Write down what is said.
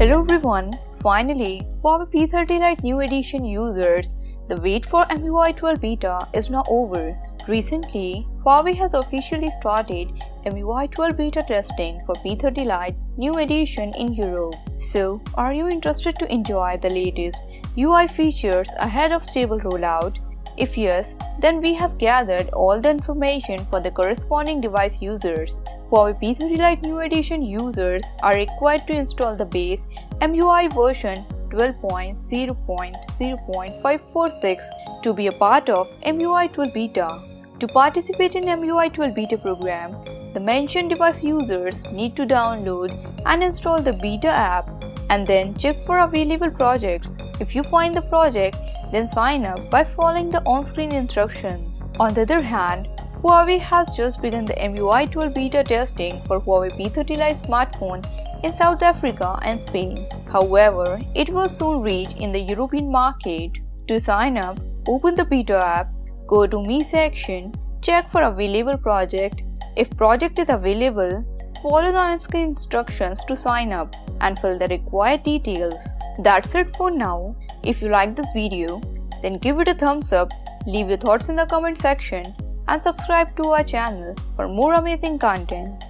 Hello everyone, finally, Huawei P30 Lite New Edition users, the wait for EMUI 12 beta is now over. Recently, Huawei has officially started EMUI 12 beta testing for P30 Lite New Edition in Europe. So, are you interested to enjoy the latest UI features ahead of stable rollout? If yes, then we have gathered all the information for the corresponding device users. Huawei P30 Lite New Edition users are required to install the base EMUI version 12.0.0.546 to be a part of EMUI 12 beta. To participate in EMUI 12 beta program, the mentioned device users need to download and install the beta app and then check for available projects. If you find the project, then sign up by following the on-screen instructions. On the other hand, Huawei has just begun the EMUI 12 beta testing for Huawei P30 Lite smartphone in South Africa and Spain. However, it will soon reach in the European market. To sign up, open the beta app, go to Me section, check for available project. If project is available, follow the on-screen instructions to sign up and fill the required details. That's it for now. If you like this video, then give it a thumbs up, leave your thoughts in the comment section, and subscribe to our channel for more amazing content.